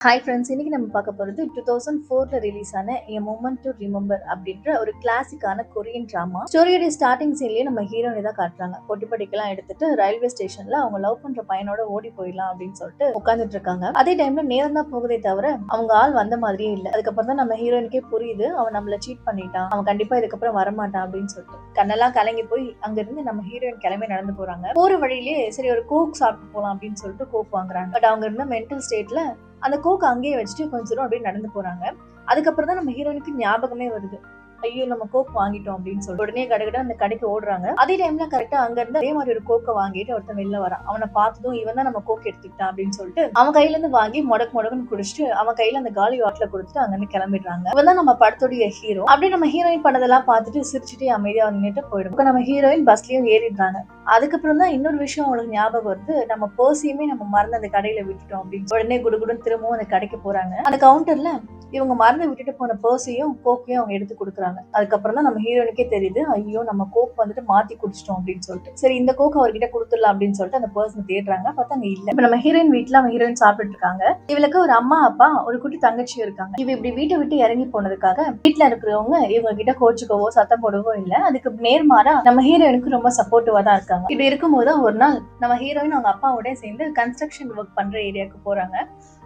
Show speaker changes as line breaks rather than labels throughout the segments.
Hi friends, இன்னைக்கு நம்ம பார்க்க போகிறது 2004ல ரிலீஸ் ஆன எ மொமெண்ட் டு ரிமெம்பர் அப்படின்ற ஒரு கிளாசிக்கான கொரியன் ட்ராமா. ஸ்டோரியோட ஸ்டார்டிங் சீன்லேயே நம்ம ஹீரோனை தான் காட்டுறாங்க. பொட்டு படிக்கலாம் எடுத்துட்டு ரயில்வே ஸ்டேஷன்ல அவங்க லவ் பண்ற பையனோட ஓடி போயிடலாம் அப்படின்னு சொல்லிட்டு உட்காந்துட்டு இருக்காங்க. அதே டைம்ல நேரம் தான் போகுதே தவிர அவங்க ஆள் வந்த மாதிரியே இல்லை. அதுக்கப்புறம் தான் நம்ம ஹீரோனுக்கே புரியுது அவன் நம்மள சீட் பண்ணிட்டான், அவன் கண்டிப்பா இதுக்கப்புறம் வரமாட்டான் அப்படின்னு சொல்லிட்டு கண்ணெல்லாம் கலங்கி போய் அங்க இருந்து நம்ம ஹீரோயின் கிளம்பி நடந்து போறாங்க. போற வழியிலேயே சரி ஒரு கோக் சாப்பிட்டு போலாம் அப்படின்னு சொல்லிட்டு கோக் வாங்குறாங்க. பட் அவங்க இருந்த மென்டல் ஸ்டேட்ல அந்த கோக்க அங்கேயே வச்சுட்டு கொஞ்ச தூரம் அப்படியே நடந்து போறாங்க. அதுக்கப்புறம் தான் நம்ம ஹீரோனுக்கு ஞாபகமே வருது, ஐயோ நம்ம கோக் வாங்கிட்டோம் அப்படின்னு சொல்லி உடனே கடகட அந்த கடைக்கு ஓடுறாங்க. அதே டைம்ல கரெக்டா அங்க இருந்து அதே மாதிரி ஒரு கோக்க வாங்கிட்டு ஒருத்தன் வெளில வரான். அவனை பார்த்ததும் இவன் தான் நம்ம கோக் எடுத்துக்கிட்டான் அப்படின்னு சொல்லிட்டு அவன் கையில இருந்து வாங்கி முடக்குன்னு குடிச்சிட்டு அவன் கையில அந்த காலி வாட்டில கொடுத்துட்டு அங்க இருந்து கிளம்பிடுறாங்க. இவன் தான் நம்ம படத்துடைய ஹீரோ. அப்படியே நம்ம ஹீரோயின் பண்ணதெல்லாம் பார்த்துட்டு சிரிச்சுட்டே அமைதியா நின்றுட்டு போயிடும். நம்ம ஹீரோயின் பஸ்லயும் ஏறிடுறாங்க. அதுக்கப்புறம் தான் இன்னொரு விஷயம் அவங்களுக்கு ஞாபகம் வருது, நம்ம பர்ஸையுமே நம்ம மறந்து அந்த கடையில விட்டுட்டோம் அப்படின்னு உடனே குடுகுடுன்னு திரும்பவும் அந்த கடைக்கு போறாங்க. அந்த கவுண்டர்ல இவங்க மறந்து விட்டுட்டு போன பர்ஸையும் கோக்கையும் அவங்க எடுத்து கொடுக்குறாங்க. அதுக்கப்புறம் தான் நம்ம ஹீரோனுக்கே தெரியுது, ஐயோ நம்ம கோக் வந்துட்டு மாத்தி குடிச்சிட்டோம் அப்படின்னு சொல்லிட்டு சரி இந்த கோக் அவர்கிட்ட கொடுத்துடலாம் அப்படின்னு சொல்லிட்டு அந்த பர்சன் தேடுறாங்க. பார்த்தா அங்க இல்ல. இப்ப நம்ம ஹீரோயின் வீட்டுல அவங்க ஹீரோயின் சாப்பிட்டு இருக்காங்க. இவளுக்கு ஒரு அம்மா அப்பா ஒரு குட்டி தங்கச்சி இருக்காங்க. இவ இப்படி வீட்டை விட்டு இறங்கி போனதுக்காக வீட்டுல இருக்கிறவங்க இவங்க கிட்ட கோச்சுக்கவோ சத்தம் போடவோ இல்ல. அதுக்கு நேர்மாறா நம்ம ஹீரோயினுக்கு ரொம்ப சப்போர்ட்டிவா தான் இருக்காங்க. இப்படி இருக்கும்போது ஒரு நாள் நம்ம ஹீரோயின் அவங்க அப்பாவோட சேர்ந்து கன்ஸ்ட்ரக்ஷன் ஒர்க் பண்ற ஏரியாவுக்கு போறாங்க.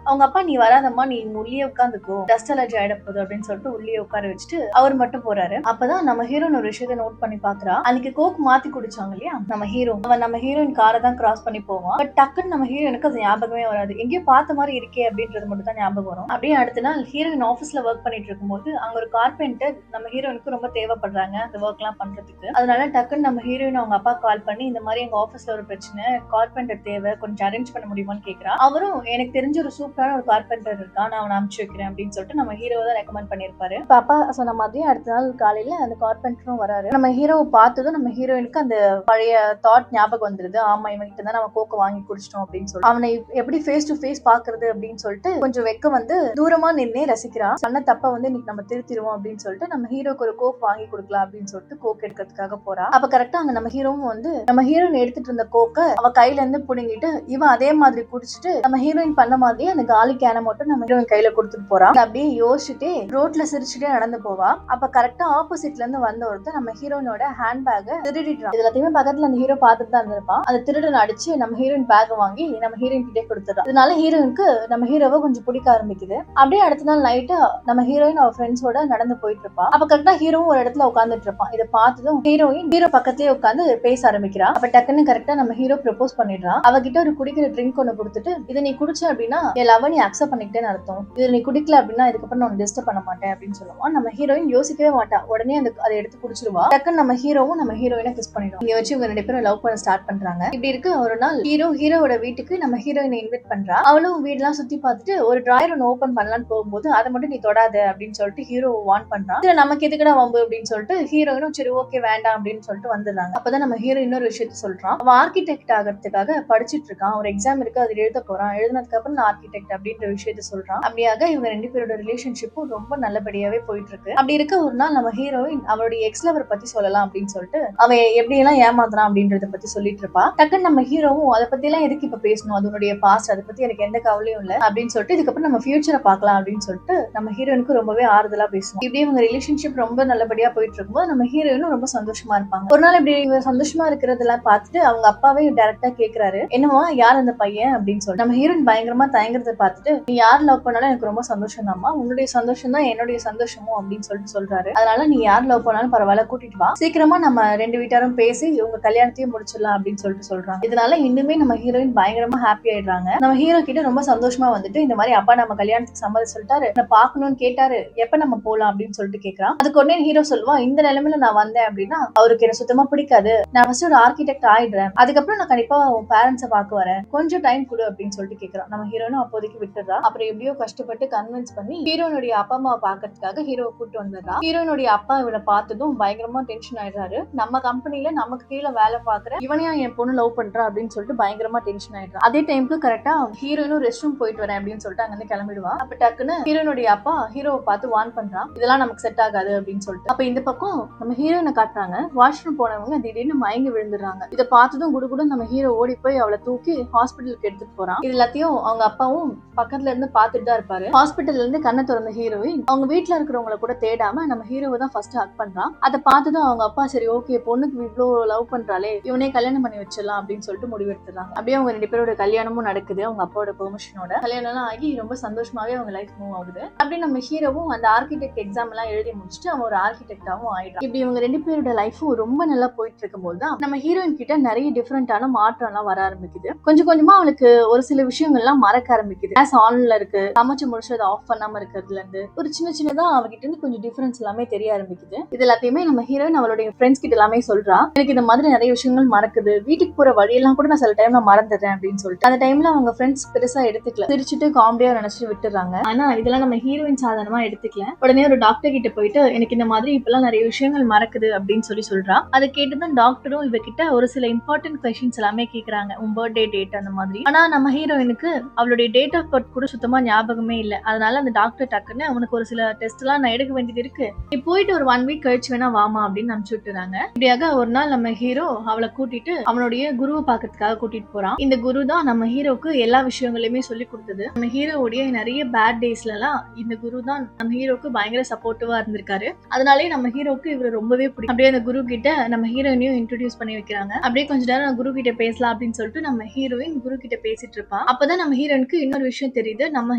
அவங்க அப்பா நீ வராதம்மா, நீ உள்ளே உட்காந்துக்கோ, டஸ்ட் அலர்ஜி ஆயிட போகுது அப்படின்னு சொல்லிட்டு உள்ளே உட்கார வச்சுட்டு அவர் மட்டும் போறாரு. அப்பதான் நம்ம ஹீரோயின் ஒரு விஷயத்த நோட் பண்ணி பாக்குறா. அன்னைக்கு கோக் மாத்தி குடிச்சாங்க இல்லையா நம்ம ஹீரோ, அவன் நம்ம ஹீரோயின் காரை தான் கிராஸ் பண்ணி போவான். பட் டக்குன்னு நம்ம ஹீரோனுக்கு அது ஞாபகமே வராது, எங்கேயோ பார்த்த மாதிரி இருக்கே அப்படின்றது மட்டும் தான் ஞாபகம் வரும். அப்படியே அடுத்த நாள் ஹீரோயின் ஆபீஸ்ல ஒர்க் பண்ணிட்டு இருக்கும்போது அங்க ஒரு கார்பெண்டர் நம்ம ஹீரோனுக்கு ரொம்ப தேவைப்படுறாங்க அந்த ஒர்க் எல்லாம் பண்றதுக்கு. அதனால டக்குன்னு நம்ம ஹீரோயின் அவங்க அப்பா கால் பண்ணி இந்த மாதிரி எங்க ஆபீஸ்ல ஒரு பிரச்சனை, கார்பெண்டர் தேவை, கொஞ்சம் அரேஞ்ச் பண்ண முடியுமான்னு கேக்குறா. அவரும் எனக்கு தெரிஞ்ச ஒரு ஒரு கார்பெண்டர் இருக்கான், நான் அவனை அனுப்பிச்சு வைக்கிறேன் அப்படின்னு சொல்லிட்டு நம்ம ஹீரோ தான் ரெக்கமெண்ட் பண்ணிருப்பாரு. பாப்பா சொன்ன மாதிரி அடுத்த நாள் காலையில அந்த கார்பெண்டரும் வராரு. நம்ம ஹீரோவை பார்த்ததும் நம்ம ஹீரோயினுக்கு அந்த பழைய தாட் ஞாபகம் வந்துருது, ஆமா இவன் கிட்ட தான் நம்ம கோக்க வாங்கி குடிச்சிட்டோம் அப்படின்னு சொல்லிட்டு அவனை எப்படி ஃபேஸ் டு ஃபேஸ் பாக்குறது அப்படின்னு சொல்லிட்டு கொஞ்சம் வெக்க வந்து தூரமா நின்னே ரசிக்கிறா. சொன்ன தப்ப வந்து இன்னைக்கு நம்ம திருத்திடுவோம் அப்படின்னு சொல்லிட்டு நம்ம ஹீரோக்கு ஒரு கோக் வாங்கி கொடுக்கலாம் அப்படின்னு சொல்லிட்டு கோக் எடுக்கிறதுக்காக போறா. அப்ப கரெக்டா அங்க நம்ம ஹீரோவும் வந்து நம்ம ஹீரோயின் எடுத்துட்டு இருந்த கோக்க அவ கையில இருந்து புடுங்கிட்டு இவன் அதே மாதிரி குடிச்சிட்டு நம்ம ஹீரோயின் பண்ண மாதிரி அந்த காலி கேன மட்டும் நம்ம ஹீரோயின் கையில கொடுத்துட்டு போறான். அப்படியே யோசிச்சுட்டே ரோட்ல சிரிச்சுட்டே நடந்து போவா. அப்ப கரெக்டா ஆப்போசிட்ல இருந்து வந்த ஒருத்தர் நம்ம ஹீரோயினோட ஹேண்ட் பேக் திருடிட்டான். எல்லாத்தையுமே பக்கத்துல அந்த ஹீரோ பார்த்துட்டு தான் இருந்திருப்பான். அந்த திருடன் அடிச்சு நம்ம ஹீரோயின் பேக் வாங்கி நம்ம ஹீரோயின் கிட்டே கொடுத்துறான். இதனால ஹீரோயினுக்கு நம்ம ஹீரோவை கொஞ்சம் பிடிக்க ஆரம்பிக்குது. அப்படியே அடுத்த நாள் நைட்டு நம்ம ஹீரோயின் அவ ஃப்ரெண்ட்ஸோட நடந்து போயிட்டு இருப்பா. அப்ப கரெக்டா ஹீரோவும் ஒரு இடத்துல உட்காந்துட்டு இருப்பான். இதை பார்த்ததும் ஹீரோயின் ஹீரோ பக்கத்துலயே உட்காந்து பேச ஆரம்பிக்கிறா. அப்ப டக்குன்னு கரெக்டா நம்ம ஹீரோ ப்ரப்போஸ் பண்ணிடுறான். அவகிட்ட ஒரு குடிக்கிற ட்ரிங்க் ஒண்ணு கொடுத்துட்டு இதை நீ குடிச்ச அப்படின்னா என் லவ் நீ அக்செப்ட் பண்ணிக்கிட்டேன்னு அர்த்தம், இது நீ குடிக்கல அப்படின்னா இதுக்கப்புறம் நான் டிஸ்டர்ப் பண்ண மாட்டேன் அப்படின்னு சொல்லுவான். நம்ம ஹீரோயின் யோசிக்கவே மாட்டா, உடனே அதை எடுத்து குடிச்சிருவா. டக்குன்னு நம்ம ஹீரோவும் நம்ம ஹீரோயினை கிஸ் பண்ணிடும். இங்க வச்சு இவங்க 2 பேரும் லவ் பண்ண ஸ்டார்ட் பண்றாங்க. இப்படி இருக்கு ஒரு நாள் ஹீரோவோட வீட்டுக்கு நம்ம ஹீரோயினை இன்வைட் பண்றா. அவளும் வீடெல்லாம் சுத்தி பார்த்துட்டு ஒரு டிராயர் ஒன்று ஓபன் பண்ணலான்னு போகும்போது அதை மட்டும் நீ தொடாத அப்படின்னு சொல்லிட்டு ஹீரோ வார்ன் பண்றான். இதுல நமக்கு எதுக்குடா வம்பு அப்படின்னு சொல்லிட்டு ஹீரோயினும் சரி ஓகே வேண்டாம் அப்படின்னு சொல்லிட்டு வந்துடுறாங்க. அப்பதான் நம்ம ஹீரோ இன்னொரு விஷயத்த சொல்றான், அவன் ஆர்கிடெக்ட் ஆகிறதுக்காக படிச்சுட்டு இருக்கான், ஒரு எக்ஸாம் இருக்கு அது எழுத போறான், எழுதினதுக்கு அப்புறம் நான் ஆர்கிடெக்ட் அப்படின்ற விஷயத்த சொல்றான். அப்படியாக இவங்க 2 பேரோட ரிலேஷன்ஷிப்பும் ரொம்ப நல்லபடியாவே போயிட்டு இருக்கு. அப்படி இருக்க ஒரு நாள் நம்ம ஹீரோயின் அவருடைய எக்ஸ் லவர் பத்தி சொல்லலாம் அப்படின்னு சொல்லிட்டு அவன் எப்படி எல்லாம் ஏமாத்துறான் அப்படின்றத பத்தி சொல்லிட்டு இருப்பா. டக்குன்னு நம்ம ஹீரோவும் அதை பத்தி எல்லாம் எதுக்கு இப்ப பேசணும், அதனுடைய பாஸ்ட் அதை பத்தி எனக்கு எந்த கவலையும் இல்ல அப்படின்னு சொல்லிட்டு இதுக்கப்புறம் நம்ம ஃபியூச்சரை பார்க்கலாம் அப்படின்னு சொல்லிட்டு நம்ம ஹீரோனுக்கு ரொம்பவே ஆறுதலா பேசுவோம். இப்படி இவங்க ரிலேஷன்ஷிப் ரொம்ப நல்லபடியா போயிட்டு இருக்கும்போது நம்ம ஹீரோயினும் ரொம்ப சந்தோஷமா இருப்பாங்க. ஒரு நாள் இப்படி இவங்க சந்தோஷமா இருக்கிறதெல்லாம் பார்த்துட்டு அவங்க அப்பாவே டைரக்டா கேக்குறாரு, என்னவா யார் அந்த பையன் அப்படின்னு சொல்லிட்டு நம்ம ஹீரோயின் பயங்கரமா தயங்குறத பார்த்துட்டு நீ யார் லவ் பண்ணாலும் எனக்கு ரொம்ப சந்தோஷம் தான்மா, உன்னுடைய சந்தோஷம் தான் என்னுடைய சந்தோஷமும் அப்படின்னு சொல்றாரு. அதனால நீ யார் லவ் பண்ணாலும் பரவாயில்ல கூட்டிட்டு வா, சீக்கிரமா நம்ம 2 வீட்டாரும் பேசி இவங்க கல்யாணத்தையும் முடிச்சிடலாம் அப்படின்னு சொல்றாங்க. இதனால இன்னுமே நம்ம ஹீரோயின் பயங்கரமா ஹாப்பி ஆயிடுறாங்க. நம்ம ஹீரோ கிட்ட ரொம்ப சந்தோஷமா வந்துட்டு இந்த மாதிரி அப்பா நம்ம கல்யாணத்துக்கு சம்மதி சொல்லிட்டாரு, நான் பாக்கணும்னு கேட்டாரு, எப்ப நம்ம போலாம் அப்படின்னு சொல்லிட்டு கேட்கறான். அதுக்கு உடனே ஹீரோ சொல்லுவான், இந்த நிலைமையில நான் வந்தேன் அப்படின்னா அவருக்கு என்ன சுத்தமா பிடிக்காது, நான் ஃபர்ஸ்ட் ஒரு ஆர்கிடெக்ட் ஆயிடுறேன், அதுக்கப்புறம் நான் கண்டிப்பா உன் பேரண்ட்ஸை பார்க்க வரேன், கொஞ்சம் டைம் கொடு அப்படின்னு சொல்லிட்டு கேட்கறான். நம்ம ஹீரோனும் அப்போதைக்கு விட்டுறா. அப்புறம் எப்படியோ கஷ்டப்பட்டு கன்வின்ஸ் பண்ணி ஹீரோனுடைய அப்பா அம்மா பாக்கிறதுக்காக ஹீரோவை கூட்டு வந்துடுறா. ஹீரோனுடைய அப்பா இவளை பார்த்ததும் பயங்கரமா டென்ஷன் ஆயிடுறாரு. நம்ம கம்பெனில நமக்கு கீழே வேலை பாக்குற இவனையா என் பொண்ணு லவ் பண்றா அப்படின்னு சொல்லிட்டு பயங்கரமா டென்ஷன் ஆயிடுறா. அதே டைமுக்கு கரெக்டா ஹீரோனும் ரெஸ்ட் ரூம் போயிட்டு வரேன் அப்படின்னு சொல்லிட்டு அங்க இருந்து கிளம்பிடுவா. அப்ப டக்குன்னு ஹீரோனுடைய அப்பா ஹீரோவை பார்த்து வார்ன் பண்றான், இதெல்லாம் நமக்கு செட் ஆகாது அப்படின்னு சொல்லிட்டு. அப்ப இந்த பக்கம் நம்ம ஹீரோயினை காட்டுறாங்க. வாஷ்ரூம் போனவங்க திடீர்னு மயங்கி விழுந்துடுறாங்க. இதை பார்த்ததும் குடுகுடு நம்ம ஹீரோ ஓடி போய் அவளை தூக்கி ஹாஸ்பிட்டலுக்கு எடுத்துட்டு போறான். இது எல்லாத்தையும் அவங்க அப்பாவும் டாக்டரும் பக்கத்துல இருந்து பாத்துட்டு தான் இருப்பாரு. ஹாஸ்பிட்டல்ல இருந்து கண்ணை திறந்த ஹீரோயின் அவங்க வீட்டுல இருக்கிறவங்களை கூட தேடாம நம்ம ஹீரோவை தான் ஃபர்ஸ்ட் ஹக் பண்றான். அதை பார்த்ததும் அவங்க அப்பா சரி ஓகே பொண்ணுக்கு இவ்வளோ லவ் பண்றாளே இவனே கல்யாணம் பண்ணி வச்சிடலாம் அப்படின்னு சொல்லிட்டு முடிவெடுத்துறாங்க. அப்படியே அவங்க 2 பேரோட கல்யாணமும் நடக்குது. அவங்க அப்பாவோட பெர்மிஷனோட கல்யாணம் எல்லாம் ஆகி ரொம்ப சந்தோஷமாவே அவங்க லைஃப் மூவ் ஆகுது. அப்படி நம்ம ஹீரோவும் அந்த ஆர்கிடெக்ட் எக்ஸாம் எல்லாம் எழுதி முடிச்சுட்டு அவன் ஒரு ஆர்கிடெக்டாவும் ஆயிடுறான். இப்படி இவங்க 2 பேரோட லைஃபும் ரொம்ப நல்லா போயிட்டு இருக்கும் போது தான் நம்ம ஹீரோயின் கிட்ட நிறைய டிஃபரெண்டான மாற்றம் எல்லாம் வர ஆரம்பிக்குது. கொஞ்சம் கொஞ்சமா அவளுக்கு ஒரு சில விஷயங்கள்லாம் மறக்க ஆரம்பிக்குது. கேஸ் ஆன்ல இருக்கு, சமைச்சு முடிச்சு அதை ஆஃப் பண்ணாம இருக்கிறதுல இருந்து ஒரு சின்னதா அவகிட்ட இருந்து கொஞ்சம் டிஃபரன்ஸ் எல்லாமே தெரிய ஆரம்பிக்குது. இது எல்லாத்தையுமே நம்ம ஹீரோயின் அவளுடைய ஃப்ரெண்ட்ஸ் கிட்ட எல்லாமே சொல்றா. எனக்கு இந்த மாதிரி நிறைய விஷயங்கள் மறக்குது, வீட்டுக்கு போற வழியெல்லாம் கூட நான் சில டைம்ல மறந்துடுறேன் அப்படின்னு சொல்லிட்டு அந்த டைம்ல அவங்க ஃப்ரெண்ட்ஸ் பெருசா எடுத்துக்கல, சிரிச்சுட்டு காமெடியா நினைச்சிட்டு விட்டுறாங்க. ஆனா இதெல்லாம் நம்ம ஹீரோயின் சாதாரணமா எடுத்துக்கல. உடனே ஒரு டாக்டர் கிட்ட போயிட்டு எனக்கு இந்த மாதிரி இப்பெல்லாம் நிறைய விஷயங்கள் மறக்குது அப்படின்னு சொல்றா. அதை கேட்டுதான் டாக்டரும் இவகிட்ட ஒரு சில இம்பார்ட்டன்ட் கொஸ்டின்ஸ் எல்லாமே கேக்குறாங்க, உன் பர்த்டே டேட் அந்த மாதிரி. ஆனா நம்ம ஹீரோயினுக்கு அவளுடைய டேட் ஆஃப் பர்த் கூட சுத்தமா ஞாபகமே இல்லை. அதனால அந்த டாக்டர் டக்குன்னு அவனுக்கு ஒரு சில டெஸ்ட் எல்லாம் நான் எடுக்க வேண்டியது இருக்கு, நீ போயிட்டு ஒரு 1 வீக் கழிச்சு வேணா வாமா அப்படின்னு அனுப்பிச்சு விட்டுறாங்க. இப்படியாக ஒரு நாள் நம்ம ஹீரோ அவளை கூட்டிட்டு அவனுடைய குருவை பாக்கிறதுக்காக கூட்டிட்டு போறான். இந்த குரு தான் நம்ம ஹீரோக்கு எல்லா விஷயங்களையுமே சொல்லி கொடுத்தது. நம்ம ஹீரோவுடைய நிறைய பேட் டேஸ்ல எல்லாம் இந்த குரு தான் நம்ம ஹீரோக்கு பயங்கர சப்போர்ட்டிவா இருந்திருக்காரு. அதனாலே நம்ம ஹீரோக்கு இவர் ரொம்பவே பிடிக்கும். அப்படியே அந்த குரு கிட்ட நம்ம ஹீரோயினையும் இன்ட்ரோடியூஸ் பண்ணி வைக்கிறாங்க. அப்படியே கொஞ்ச நேரம் குரு கிட்ட பேசலாம் அப்படின்னு சொல்லிட்டு நம்ம ஹீரோயின் குரு கிட்ட பேசிட்டு இருப்பான். அப்பதான் நம்ம ஹீரோயினுக்கு இன்னொரு விஷயம் தெரியுது, நம்ம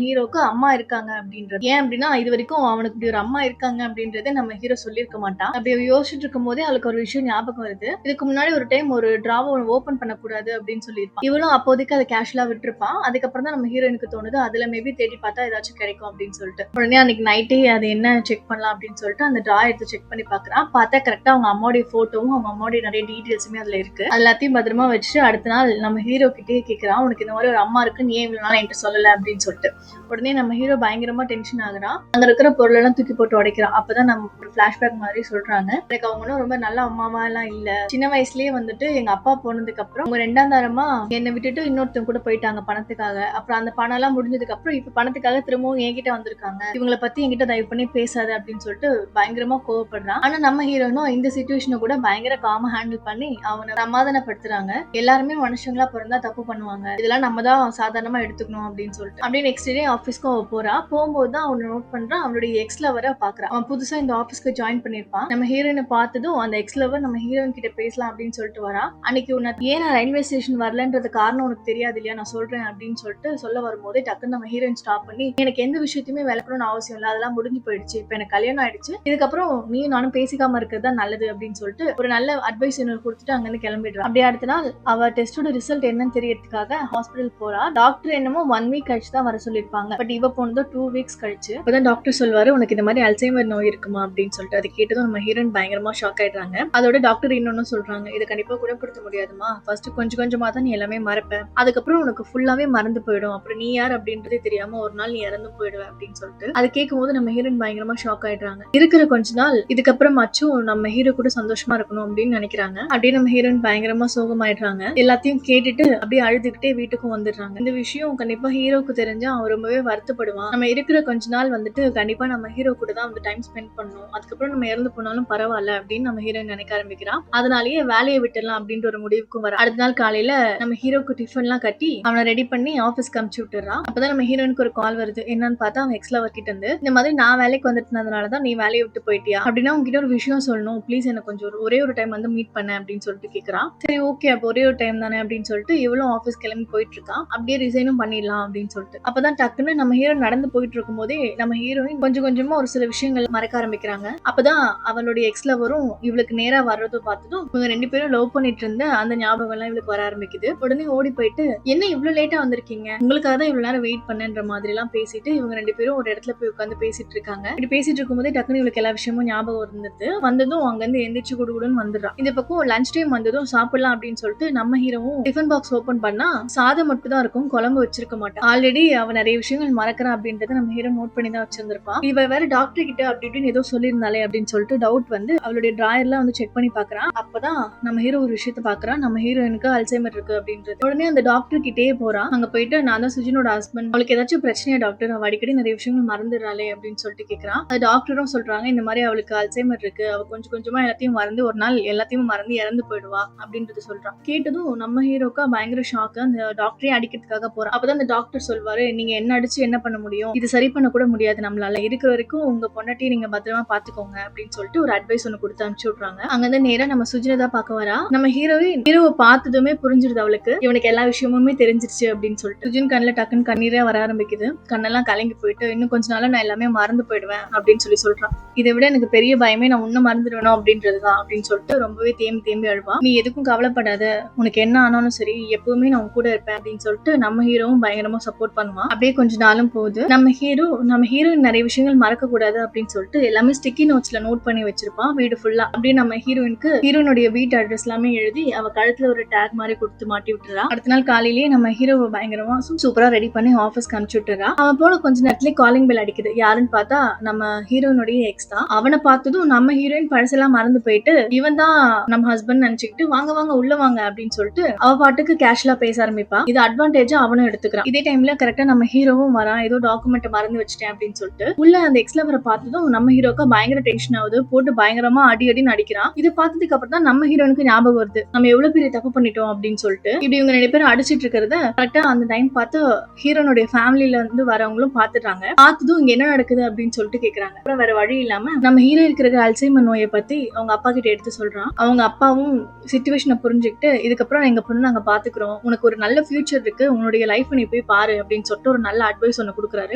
ஹீரோக்கு அம்மா இருக்காங்க அப்படின்றது. ஏன் அப்படின்னா இது வரைக்கும் அவனுக்கு இப்படி ஒரு அம்மா இருக்காங்க அப்படின்றத நம்ம ஹீரோ சொல்லியிருக்க மாட்டான். அப்படி யோசிச்சுட்டு இருக்கும் போதே அவளுக்கு ஒரு விஷயம் ஞாபகம் வருது. இதுக்கு முன்னாடி ஒரு டைம் ஒரு டிராவை ஓபன் பண்ணக்கூடாது அப்படின்னு சொல்லியிருப்பான். இவளும் அப்போதைக்கு அதை கேஷுவலா விட்டுருப்பான். அதுக்கப்புறம் தான் நம்ம ஹீரோயினுக்கு தோணுது அதுல மேபி தேடி பார்த்தா ஏதாச்சும் கிடைக்கும் அப்படின்னு சொல்லிட்டு உடனே அன்னைக்கு நைட்டே அது என்ன செக் பண்ணலாம் அப்படின்னு சொல்லிட்டு அந்த டிரா எடுத்து செக் பண்ணி பாக்குறான். பார்த்தா கரெக்டா அவங்க அம்மாவுடைய போட்டோவும் அவங்க அம்மாவுடைய நிறைய டீடைல்ஸுமே அதுல இருக்கு. அது எல்லாத்தையும் பத்திரமா வச்சுட்டு அடுத்த நாள் நம்ம ஹீரோ கிட்டே கேட்கிறான், உனக்கு இந்த மாதிரி ஒரு அம்மா இருக்கு, நீ ஏன் இவ்வளவு நாள் என்கிட்ட சொல்லல அப்படின்னு சொல்லிட்டு. உடனே நம்ம ஹீரோ பயங்கரமா டென்ஷன் ஆகுறான். அங்க இருக்கிற பொருள் எல்லாம் தூக்கி போட்டு உடைக்கிறான். அப்பதான் நம்ம ஒரு பிளாஷ்பேக் மாதிரி சொல்றாங்க, எனக்கு அவங்க ரொம்ப நல்ல அம்மாவா எல்லாம் இல்ல, சின்ன வயசுலயே வந்துட்டு எங்க அப்பா போனதுக்கு அப்புறம் அவங்க 2ஆம் தரமா என்னை விட்டுட்டு இன்னொருத்தவங்க கூட போயிட்டாங்க பணத்துக்காக. அப்புறம் அந்த பணம் எல்லாம் முடிஞ்சதுக்கு அப்புறம் இப்ப பணத்துக்காக திரும்பவும் என்கிட்ட வந்திருக்காங்க, இவங்களை பத்தி என்கிட்ட தயவு பண்ணி பேசாது அப்படின்னு சொல்லிட்டு பயங்கரமா கோவப்படுறான். ஆனா நம்ம ஹீரோனும் இந்த சிச்சுவேஷனை கூட பயங்கர காமா ஹேண்டில் பண்ணி அவனை சமாதானப்படுத்துறாங்க. எல்லாருமே மனுஷங்களா பிறந்தா தப்பு பண்ணுவாங்க, இதெல்லாம் நம்ம தான் சாதாரணமா எடுத்துக்கணும் அப்படின்னு சொல்லிட்டு. அப்படியே நெக்ஸ்ட் டே ஆஃபீஸ்க்கு அவ போறா. போகும்போது தான் அவனை நோட் பண்றான், அவனுடைய எக்ஸ் லவரை பாக்குறான். அவன் புதுசா இந்த ஆஃபீஸ்க்கு ஜாயின் பண்ணிருப்பான். நம்ம ஹீரோயினை பார்த்ததும் அந்த எக்ஸ் லவர் நம்ம ஹீரோயின் கிட்ட பேசலாம் அப்படின்னு சொல்லிட்டு வரா. அன்னைக்கு உனக்கு ஏன் நான் ரயில்வே ஸ்டேஷன் வரலன்றது காரணம் உனக்கு தெரியாது இல்லையா, நான் சொல்றேன் அப்படின்னு சொல்லிட்டு சொல்ல வரும்போதே டக்குன்னு நம்ம ஹீரோயின் ஸ்டாப் பண்ணி, எனக்கு எந்த விஷயத்தையுமே விளக்கணும்னு அவசியம் இல்லை, அதெல்லாம் முடிஞ்சு போயிடுச்சு, இப்ப எனக்கு கல்யாணம் ஆயிடுச்சு, இதுக்கப்புறம் நீ நானும் பேசிக்காம இருக்கிறது தான் நல்லது அப்படின்னு சொல்லிட்டு ஒரு நல்ல அட்வைஸ் கொடுத்துட்டு அங்கிருந்து கிளம்பிடுறா. அப்படியே அடுத்த நாள் அவ டெஸ்டோட ரிசல்ட் என்னன்னு தெரியறதுக்காக ஹாஸ்பிட்டல் போறா. டாக்டர் என்னமோ 1 வீக் கழிச்சு தான் வர சொல்லிருப்பாங்க. பட் இவ போனதோ 2 வீக்ஸ் கழிச்சு. அப்பதான் டாக்டர் சொல்வாரு, உனக்கு இந்த மாதிரி அல்சைமர் நோய் இருக்குமா அப்படின்னு சொல்லிட்டு. அது கேட்டதும் நம்ம ஹீரோயின் பயங்கரமா ஷாக் ஆயிடுறாங்க. அதோட டாக்டர் இன்னொன்னு சொல்றாங்க, இதை கண்டிப்பா குணப்படுத்த முடியாதுமா, ஃபர்ஸ்ட் கொஞ்சம் கொஞ்சமா தான் நீ எல்லாமே மறப்ப, அதுக்கப்புறம் உனக்கு ஃபுல்லாவே மறந்து போயிடும், அப்புறம் நீ யார் அப்படின்றதே தெரியாம ஒரு நாள் நீ இறந்து போயிடுவ அப்படின்னு சொல்லிட்டு. அது கேட்கும் போது நம்ம ஹீரோயின் பயங்கரமா ஷாக் ஆயிடுறாங்க. இருக்கிற கொஞ்ச நாள் இதுக்கப்புறமாச்சும் நம்ம ஹீரோ கூட சந்தோஷமா இருக்கணும் அப்படின்னு நினைக்கிறாங்க. அப்படியே நம்ம ஹீரோயின் பயங்கரமா சோகமாயிடுறாங்க. எல்லாத்தையும் கேட்டுட்டு அப்படியே அழுதுகிட்டே வீட்டுக்கும் வந்துடுறாங்க. இந்த விஷயம் கண்டிப்பா ஹீரோக்கு தெரிஞ்சா அவன் ரொம்பவே வருத்தப்படுவான். நம்ம இருக்கிற கொஞ்ச நாள் வந்துட்டு கண்டிப்பா நம்ம ஹீரோ கூட தான் வந்து டைம் ஸ்பெண்ட் பண்ணணும், அதுக்கப்புறம் நம்ம இறந்து போனாலும் பரவாயில்ல அப்படின்னு நம்ம ஹீரோயின் நினைக்க ஆரம்பிக்கிறான். அதனாலேயே வேலையை விட்டுடலாம் அப்படின்ற ஒரு முடிவுக்கும் வர. அடுத்த நாள் காலையில நம்ம ஹீரோக்கு டிஃபன் எல்லாம் கட்டி அவனை ரெடி பண்ணி ஆஃபீஸ்க்கு அனுப்பிச்சு விட்டுறான். அப்பதான் நம்ம ஹீரோனுக்கு ஒரு கால் வருது. என்னன்னு பார்த்தா அவன் எக்ஸ் லவர் கிட்ட இருந்து, இந்த மாதிரி நான் வேலைக்கு வந்துட்டதுனாலதான் நீ வேலையை விட்டு போயிட்டியா அப்படின்னா உங்ககிட்ட ஒரு விஷயம் சொல்லணும், ப்ளீஸ் எனக்கு கொஞ்சம் ஒரே ஒரு டைம் வந்து மீட் பண்ண அப்படின்னு சொல்லிட்டு கேட்கறான். சரி ஓகே அப்போ ஒரே ஒரு டைம் தானே அப்படின்னு சொல்லிட்டு இவளும் ஆஃபீஸ் கிளம்பி போயிட்டு இருக்கான். அப்படியே ரிசைனும் பண்ணிடலாம் அப்படின்னு சொல்லிட்டு. அப்பதான் டக்குன்னு நம்ம ஹீரோ நடந்து போயிட்டு இருக்கும் போதே நம்ம ஹீரோயின் கொஞ்சம் கொஞ்சமா ஒரு சில விஷயங்கள் மறக்க ஆரம்பிக்கிறாங்க. அப்பதான் அவளுடைய எக்ஸ் லவரும் இவளுக்கு நேரா வர்றதும் பார்த்ததும் இவங்க 2 பேரும் லவ் பண்ணிட்டு இருந்த அந்த ஞாபகம் எல்லாம் இவளுக்கு வர ஆரம்பிக்குது. உடனே ஓடி போயிட்டு, என்ன இவ்வளவு லேட்டா வந்திருக்கீங்க, உங்களுக்காக தான் இவ்வளவு நேரம் வெயிட் பண்ணன்ற மாதிரி எல்லாம் பேசிட்டு இவங்க 2 பேரும் ஒரு இடத்துல போய் உட்காந்து பேசிட்டு இருக்காங்க. இப்படி பேசிட்டு இருக்கும் போதே டக்குனு இவளுக்கு எல்லா விஷயமும் ஞாபகம் இருந்தது. வந்ததும் அங்க இருந்து எந்திரிச்சு குடுகுடுன்னு வந்துடுறான். இந்த பக்கம் லஞ்ச் டைம் வந்ததும் சாப்பிடலாம் அப்படின்னு சொல்லிட்டு நம்ம ஹீரோவும் டிஃபன் பாக்ஸ் ஓபன் பண்ணா சாதம் மட்டும் தான் இருக்கும், குழம்பு வச்சிருக்க மாட்டான். ஆல்ரெடி அவன் நிறைய விஷயங்கள் மறக்கிறான் அப்படின்றத நம்ம ஹீரோ நோட் பண்ணி தான் வச்சிருந்திருப்பான். இவ வேற டாக்டர் கிட்ட அப்படி இப்படின்னு ஏதோ சொல்லியிருந்தாலே அப்படின்னு சொல்லிட்டு டவுட் வந்து அவளுடைய டிராயர்லாம் வந்து செக் பண்ணி பாக்குறான். அப்பதான் நம்ம ஹீரோ ஒரு விஷயத்த பாக்குறான், நம்ம ஹீரோயினுக்கு அல்சைமர் இருக்கு அப்படின்றது. உடனே அந்த டாக்டர் கிட்டே போறான். அங்க போயிட்டு, நான் தான் சுஜினோட ஹஸ்பண்ட், அவளுக்கு ஏதாச்சும் பிரச்சனையா டாக்டர், அவ அடிக்கடி நிறைய விஷயங்கள் மறந்துடுறாளே அப்படின்னு சொல்லிட்டு கேக்குறான். அது டாக்டரும் சொல்றாங்க, இந்த மாதிரி அவளுக்கு அல்சைமர் இருக்கு, அவ கொஞ்சம் கொஞ்சமா எல்லாத்தையும் மறந்து ஒரு நாள் எல்லாத்தையும் மறந்து இறந்து போயிடுவா அப்படின்றது சொல்றான். கேட்டதும் நம்ம ஹீரோக்கா பயங்கர ஷாக்கு. அந்த டாக்டரே அடிக்கிறதுக்காக போறான். அப்பதான் அந்த டாக்டர் சொல்வாரு, நீங்க என்ன அடிச்சு என்ன பண்ண முடியும், இது சரி பண்ண கூட முடியாது, நம்மளால இருக்கிற வரைக்கும் உங்க பொண்டாட்டி நீங்க பத்திரமா பாத்துக்கோங்க அப்படின்னு சொல்லிட்டு ஒரு அட்வைஸ் ஒண்ணு கொடுத்து அனுப்பிச்சு விட்றாங்க. அங்க இருந்து நேரா நம்ம சுஜினதா பார்க்க வரா. நம்ம ஹீரோவை பார்த்ததுமே புரிஞ்சிருது அவளுக்கு, இவனுக்கு எல்லா விஷயமுமே தெரிஞ்சிருச்சு அப்படின்னு சொல்லிட்டு. சுஜின் கண்ணுல டக்குன்னு கண்ணீரே வர ஆரம்பிக்குது. கண்ணெல்லாம் கலங்கி போயிட்டு, இன்னும் கொஞ்ச நாளா நான் எல்லாமே மறந்து போயிடுவேன் அப்படின்னு சொல்றான். இதை விட எனக்கு பெரிய பயமே நான் உன்ன மறந்துடுவேணும் அப்படின்றதுதான் அப்படின்னு சொல்லிட்டு ரொம்பவே தேம்பி அழுவா. நீ எதுக்கும் கவலைப்படாத, உனக்கு என்ன ஆனாலும் சரி எப்பவுமே நான் உன் கூட இருப்பேன் அப்படின்னு சொல்லிட்டு நம்ம ஹீரோவும் பயங்கரமா சப்போர்ட் பண்ணுவான். அப்படியே கொஞ்ச நாளும் போகுது. நம்ம ஹீரோயின் நிறைய விஷயங்கள் மறக்க கூடாது அப்படின்னு சொல்லிட்டு எல்லாமே ஸ்டிக்கி நோட்ஸ்ல நோட் பண்ணி வச்சிருப்பான் வீடு ஃபுல்லா. அப்படியே நம்ம ஹீரோயினுடைய வீட்டு அட்ரஸ் எல்லாமே எழுதி அவ கழுத்துல ஒரு டேக் மாதிரி கொடுத்து மாட்டி விட்டுறா. அடுத்த நாள் காலையிலேயே நம்ம ஹீரோவை பயங்கரமா சூப்பரா ரெடி பண்ணி ஆஃபீஸ்க்கு அனுப்பிச்சு விட்டுறா. அவன் போன கொஞ்ச நேரத்துல காலிங் பெல் அடிக்குது. யாருன்னு பார்த்தா நம்ம ஹீரோயினுடைய எக்ஸ் தான். அவனை பார்த்ததும் நம்ம ஹீரோயின் பழசெல்லாம் மறந்து போயிட்டு இவன் தான் நம்ம ஹஸ்பண்ட் நினைச்சுக்கிட்டு வாங்க வாங்க உள்ள வாங்க அப்படின்னு சொல்லிட்டு அவ பாட்டுக்கு கேஷுவலா பேச ஆரம்பிப்பா. இது அட்வான்டேஜா அவனும் எடுத்துக்கிறான். இதே டைம்ல கரெக்டா நம்ம ஹீரோவும் வரான். ஏதோ டாக்குமெண்ட் மறந்து வச்சுட்டேன் அப்படின்னு சொல்லிட்டு உள்ள அந்த எக்ஸ் லவரை பார்த்ததும் நம்ம ஹீரோக்கு பயங்கர டென்ஷன் ஆகுது. போட்டு பயங்கரமா அடின்னு அடிக்கிறான். இது பார்த்ததுக்கு அப்புறம் தான் நம்ம ஹீரோனுக்கு ஞாபகம் வருது, நம்ம எவ்வளவு பெரிய தப்பு பண்ணிட்டோம் அப்படின்னு சொல்லிட்டு. இப்படி இவங்க 2 பேரும் அடிச்சிட்டு இருக்கிறத கரெக்டா அந்த டைம் பார்த்து ஹீரோனுடைய ஃபேமிலில இருந்து வரவங்களும் பாத்துட்டாங்க. பார்த்ததும் இங்க என்ன நடக்குது அப்படின்னு சொல்லிட்டு கேக்குறாங்க. அப்புறம் வேற வழி இல்லாம நம்ம ஹீரோ இருக்கிற அல்சைமர் நோயை பத்தி அவங்க அப்பா கிட்ட எடுத்து சொல்றான். அவங்க அப்பாவும் சிச்சுவேஷனை புரிஞ்சுக்கிட்டு, இதுக்கப்புறம் எங்க பொண்ணு நாங்க பாத்துக்கிறோம், உனக்கு ஒரு நல்ல ஃபியூச்சர் இருக்கு, உன்னுடைய லைஃப் நீ போய் பாரு அப்படின்னு சொல்லிட்டு ஒரு நல்ல அட்வைஸ் ஒண்ணு கொடுக்குறாரு.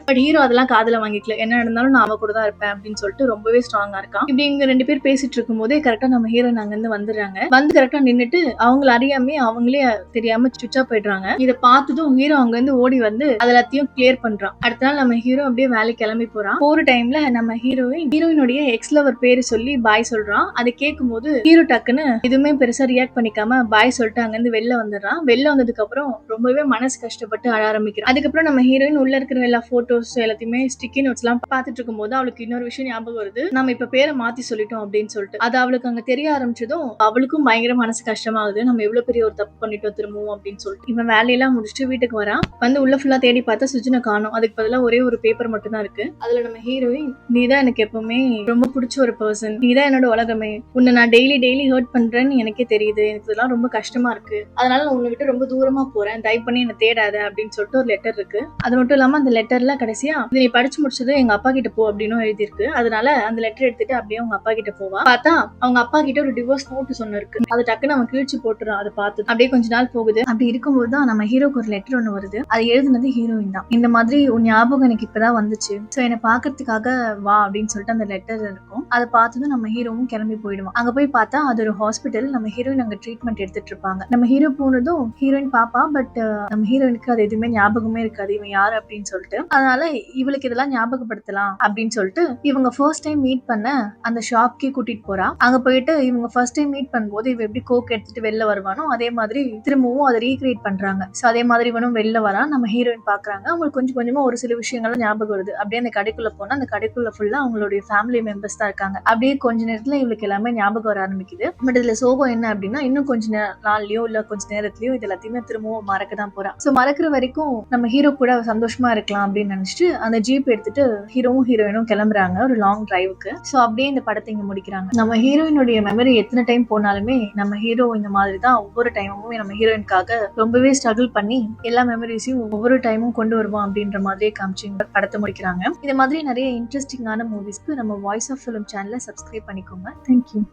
பட் ஹீரோ அதெல்லாம் காதுல வாங்கிக்கல. என்ன நடந்தாலும் நான் அவ கூட தான் இருப்பேன் அப்படின்னு சொல்லிட்டு ரொம்பவே ஸ்ட்ராங்கா இருக்கான். இப்படி இவங்க 2 பேர் பேசிட்டு இருக்கும் போதே கரெக்டா நம்ம ஹீரோ அங்க இருந்து வந்துடுறாங்க. வந்து கரெக்டா நின்னுட்டு அவங்களை அறியாமே அவங்களே தெரியாம சுவிட்ச் ஆஃப் போயிடுறாங்க. இதை பார்த்ததும் ஹீரோ அங்க இருந்து ஓடி வந்து அதெல்லாத்தையும் கிளியர் பண்றான். அடுத்த நாள் நம்ம ஹீரோ அப்படியே வேலைக்கு கிளம்பி போறான். போற டைம்ல நம்ம ஹீரோயினுடைய எக்ஸ் லவர் பேரு சொல்லி பாய் சொல்றான். அதை கேட்கும் போது ஹீரோ டக்குன்னு எதுவுமே பெருசா ரியாக்ட் பண்ணிக்காம பாய் சொல்லிட்டு அங்க இருந்து வெளில வந்துடுறான். வெளில வந்ததுக்கு அப்புறம் ரொம்பவே மனசு கஷ்டப்பட்டு அழ ஆரம்பிக்கிறான். அதுக்கப்புறம் நம்ம ஹீரோயின் உள்ள இருக்கிற எல்லா போட்டோஸ் எல்லாத்தையுமே ஸ்டிக்கி நோட்ஸ் எல்லாம் பார்த்துட்டு இருக்கும் போது அவளுக்கு இன்னொரு விஷயம் ஞாபகம் வருது, நம்ம இப்ப பேரை மாத்தி சொல்லிட்டோம் அப்படின்னு சொல்லிட்டு. அது அவளுக்கு அங்க தெரிய ஆரம்பிச்சதும் அவளுக்கும் பயங்கர மனசு கஷ்டமாகுது, நம்ம எவ்வளவு பெரிய ஒரு தப்பு பண்ணிட்டோம் திரும்பவும் அப்படின்னு சொல்லிட்டு. இவன் வேலையெல்லாம் முடிச்சுட்டு வீட்டுக்கு வரான். வந்து உள்ள ஃபுல்லா தேடி பார்த்தா சுஜினை காணோம். அதுக்கு பதிலா ஒரே ஒரு பேப்பர் மட்டும் தான் இருக்கு. அதுல நம்ம ஹீரோயின், நீதான் எனக்கு எப்பவுமே ரொம்ப பிடிச்ச ஒரு பர்சன், நீதான் என்னோட உலகமே, உன்னை நான் டெய்லி ஹர்ட் பண்றேன்னு எனக்கே தெரியுது, எனக்கு இதெல்லாம் ரொம்ப கஷ்டமா இருக்கு, அதனால நான் உன்னை விட்டு ரொம்ப தூரமா போறேன், தயவு பண்ணி என்ன தேடாத அப்படின்னு சொல்லிட்டு ஒரு லெட்டர் இருக்கு. அது மட்டும் இல்லாம அந்த லெட்டர்ல கடைசியா நீ படிச்சு முடிச்சது எங்க அப்பா கிட்ட போ அப்படின்னு எழுதிருக்கு. அதனால அந்த லெட்டர் எடுத்துட்டு அப்படியே அவங்க அப்பா கிட்ட போவா. பார்த்தா அவங்க அப்பா கிட்ட ஒரு டிவோர்ஸ் நோட்டீஸ் ஒண்ணு இருக்கு. அது டக்குன்னு அவன் கிழிச்சு போட்டுறான். அதை பார்த்து அப்படியே கொஞ்ச நாள் போகுது. அப்படி இருக்கும்போது தான் நம்ம ஹீரோக்கு ஒரு லெட்டர் ஒண்ணு வருது. அது எழுதுனது ஹீரோயின் தான். இந்த மாதிரி உன் ஞாபகம் எனக்கு இப்பதான் வந்துச்சு, சோ என்னை பாக்குறதுக்காக வா அப்படின்னு சொல்லிட்டு அந்த லெட்டர் இருக்கும். அதை பார்த்ததும் நம்ம ஹீரோவும் கிளம்பி போயிடுவான். அங்க போய் பார்த்தா அது ஒரு ஹாஸ்பிட்டல். நம்ம ஹீரோயின் அங்க ட்ரீட்மெண்ட் எடுத்துட்டு இருப்பாங்க. நம்ம ஹீரோ போனதும் ஹீரோயின் பாப்பா. பட் நம்ம ஹீரோயினுக்கு அது எதுவுமே ஞாபகமே இருக்காது, இவன் யாரு அப்படின்னு சொல்லிட்டு. அதனால இவளுக்கு இதெல்லாம் ஞாபகப்படுத்தலாம் அப்படின்னு சொல்லிட்டு இவங்க ஃபர்ஸ்ட் டைம் மீட் பண்ண அந்த ஷாப்க்கே கூட்டிட்டு போறா. அங்க போயிட்டு இவங்க ஃபர்ஸ்ட் டைம் மீட் பண்ணும்போது இவ எப்படி கோக் எடுத்துட்டு வெளில வருவானோ அதே மாதிரி திரும்பவும் அதை ரீக்ரியேட் பண்றாங்க. சோ அதே மாதிரி இவனும் வெளில வரான். நம்ம ஹீரோயின் பாக்குறாங்க. அவங்களுக்கு கொஞ்சம் கொஞ்சமா ஒரு சில விஷயங்கள் ஞாபகம் வருது. அப்படியே அந்த கடைக்குள்ள போனா அந்த கடைக்குள்ள ஃபுல்லா அவங்களுடைய ஃபேமிலி மெம்பர்ஸ் தான் இருக்காங்க. அப்படியே கொஞ்ச நேரத்துல இவளுக்கு எல்லாமே ஞாபகம் வர ஆரம்பிக்குது. பட் இதுல சோகம் என்ன அப்படின்னா, இன்னும் கொஞ்ச நாள்லயோ இல்ல கொஞ்ச நேரத்திலயோ இது எல்லாத்தையுமே திரும்பவும் மறக்கதான் போறான். சோ மறக்கிற வரைக்கும் நம்ம ஹீரோ கூட சந்தோஷமா இருக்கலாம் அப்படின்னு நினைச்சிட்டு அந்த ஜீப் எடுத்துட்டு ஹீரோவும் ஹீரோயினும் கிளம்புறாங்க ஒரு லாங் டிரைவுக்கு. சோ அப்படியே இந்த படத்தை இங்க முடிக்கிறாங்க. நம்ம ஹீரோயினுடைய மெமரி எத்தனை டைம் போனாலுமே நம்ம ஹீரோ இந்த மாதிரி தான் ஒவ்வொரு டைமும் நம்ம ஹீரோயினுக்காக ரொம்பவே ஸ்ட்ரகிள் பண்ணி எல்லா மெமரிஸையும் ஒவ்வொரு டைமும் கொண்டு வருவோம் அப்படின்ற மாதிரியே காமிச்சு படத்தை முடிக்கிறாங்க. இந்த மாதிரி நிறைய இன்ட்ரெஸ்டிங்கான மூவிஸ்க்கு நம்ம வாய்ஸ் ஆஃப் ஃபிலிம் சேனலை சப்ஸ்கிரைப் பண்ணிக்கோங்க. தேங்க்யூ.